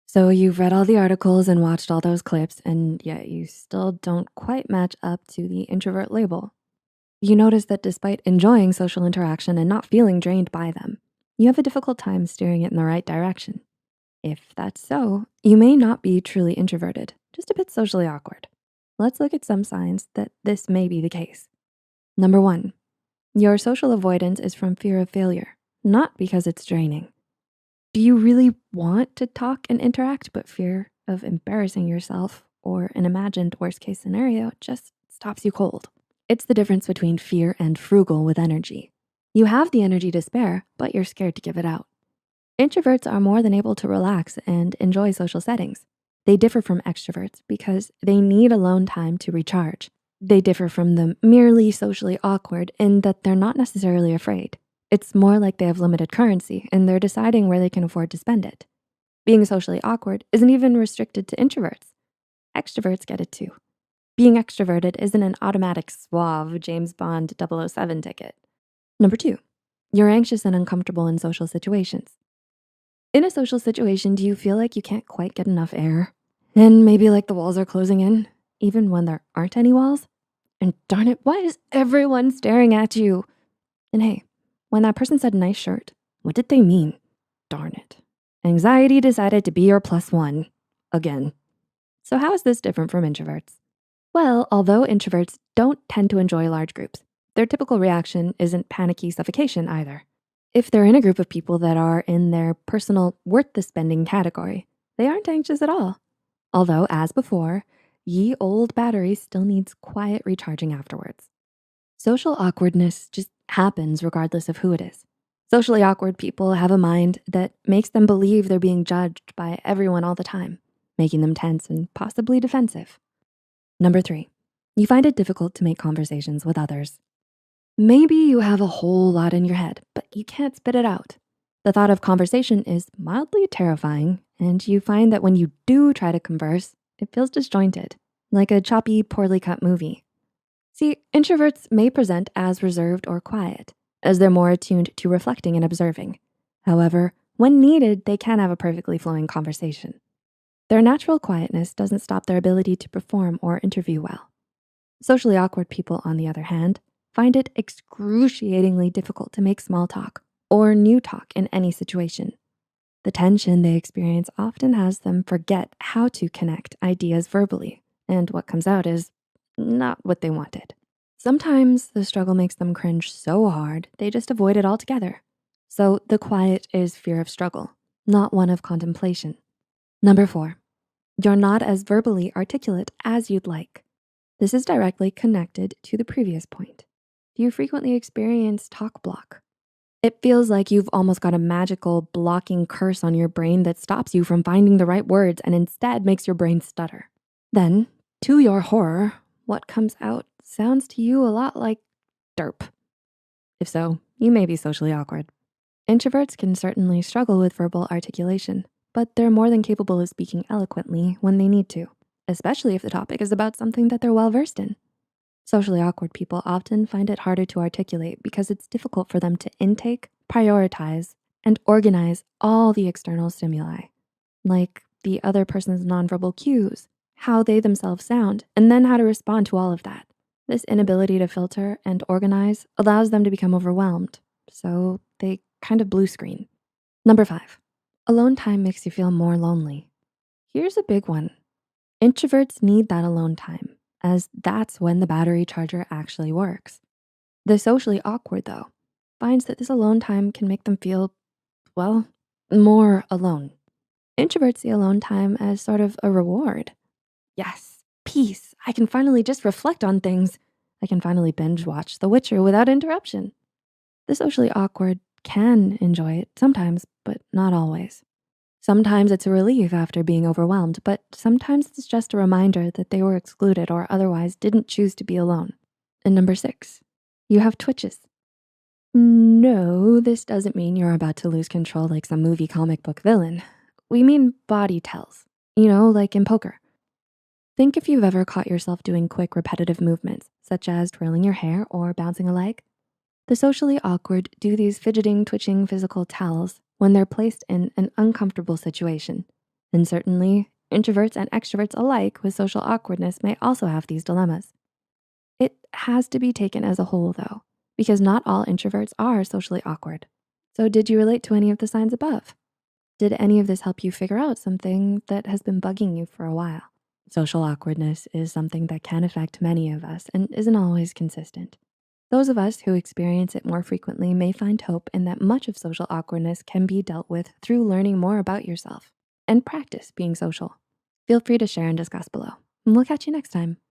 So you've read all the articles and watched all those clips, and yet you still don't quite match up to the introvert label. You notice that despite enjoying social interaction and not feeling drained by them, you have a difficult time steering it in the right direction. If that's so, you may not be truly introverted, just a bit socially awkward. Let's look at some signs that this may be the case. Number one, your social avoidance is from fear of failure, not because it's draining. Do you really want to talk and interact, but fear of embarrassing yourself or an imagined worst case scenario just stops you cold? It's the difference between fear and frugal with energy. You have the energy to spare, but you're scared to give it out. Introverts are more than able to relax and enjoy social settings. They differ from extroverts because they need alone time to recharge. They differ from the merely socially awkward in that they're not necessarily afraid. It's more like they have limited currency and they're deciding where they can afford to spend it. Being socially awkward isn't even restricted to introverts. Extroverts get it too. Being extroverted isn't an automatic suave James Bond 007 ticket. Number two, you're anxious and uncomfortable in social situations. In a social situation, do you feel like you can't quite get enough air? And maybe like the walls are closing in, even when there aren't any walls? And darn it, why is everyone staring at you? And hey, when that person said nice shirt, what did they mean? Darn it. Anxiety decided to be your +1 again. So how is this different from introverts? Well, although introverts don't tend to enjoy large groups, their typical reaction isn't panicky suffocation either. If they're in a group of people that are in their personal worth the spending category, they aren't anxious at all. Although, as before, ye old battery still needs quiet recharging afterwards. Social awkwardness just happens regardless of who it is. Socially awkward people have a mind that makes them believe they're being judged by everyone all the time, making them tense and possibly defensive. Number three, you find it difficult to make conversations with others. Maybe you have a whole lot in your head, but you can't spit it out. The thought of conversation is mildly terrifying, and you find that when you do try to converse, it feels disjointed, like a choppy, poorly cut movie. See, introverts may present as reserved or quiet, as they're more attuned to reflecting and observing. However, when needed, they can have a perfectly flowing conversation. Their natural quietness doesn't stop their ability to perform or interview well. Socially awkward people, on the other hand, find it excruciatingly difficult to make small talk or new talk in any situation. The tension they experience often has them forget how to connect ideas verbally, and what comes out is not what they wanted. Sometimes the struggle makes them cringe so hard, they just avoid it altogether. So the quiet is fear of struggle, not one of contemplation. Number four, you're not as verbally articulate as you'd like. This is directly connected to the previous point. Do you frequently experience talk block? It feels like you've almost got a magical blocking curse on your brain that stops you from finding the right words and instead makes your brain stutter. Then, to your horror, what comes out sounds to you a lot like derp. If so, you may be socially awkward. Introverts can certainly struggle with verbal articulation, but they're more than capable of speaking eloquently when they need to, especially if the topic is about something that they're well versed in. Socially awkward people often find it harder to articulate because it's difficult for them to intake, prioritize, and organize all the external stimuli, like the other person's nonverbal cues, how they themselves sound, and then how to respond to all of that. This inability to filter and organize allows them to become overwhelmed, so they kind of blue screen. Number five, alone time makes you feel more lonely. Here's a big one. Introverts need that alone time, as that's when the battery charger actually works. The socially awkward, though, finds that this alone time can make them feel, well, more alone. Introverts see alone time as sort of a reward. Yes, peace. I can finally just reflect on things. I can finally binge watch The Witcher without interruption. The socially awkward can enjoy it sometimes, but not always. Sometimes it's a relief after being overwhelmed, but sometimes it's just a reminder that they were excluded or otherwise didn't choose to be alone. And number six, you have twitches. No, this doesn't mean you're about to lose control like some movie comic book villain. We mean body tells, like in poker. Think if you've ever caught yourself doing quick repetitive movements, such as twirling your hair or bouncing a leg. The socially awkward do these fidgeting, twitching physical tells when they're placed in an uncomfortable situation, And certainly, introverts and extroverts alike with social awkwardness may also have these dilemmas. It has to be taken as a whole though, because not all introverts are socially awkward. So did you relate to any of the signs above? Did any of this help you figure out something that has been bugging you for a while? Social awkwardness is something that can affect many of us and isn't always consistent. Those of us who experience it more frequently may find hope in that much of social awkwardness can be dealt with through learning more about yourself and practice being social. Feel free to share and discuss below. And we'll catch you next time.